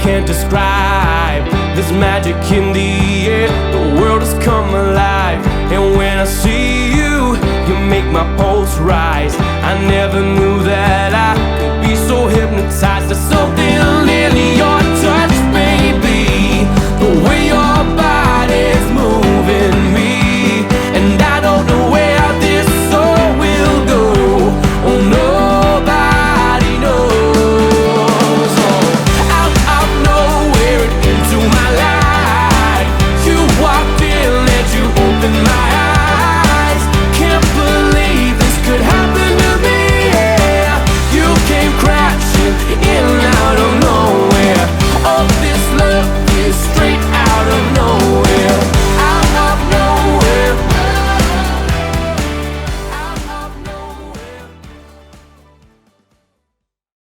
can't describe this magic in the air. The world has come alive, and when I see you, you make my pulse rise. I never knew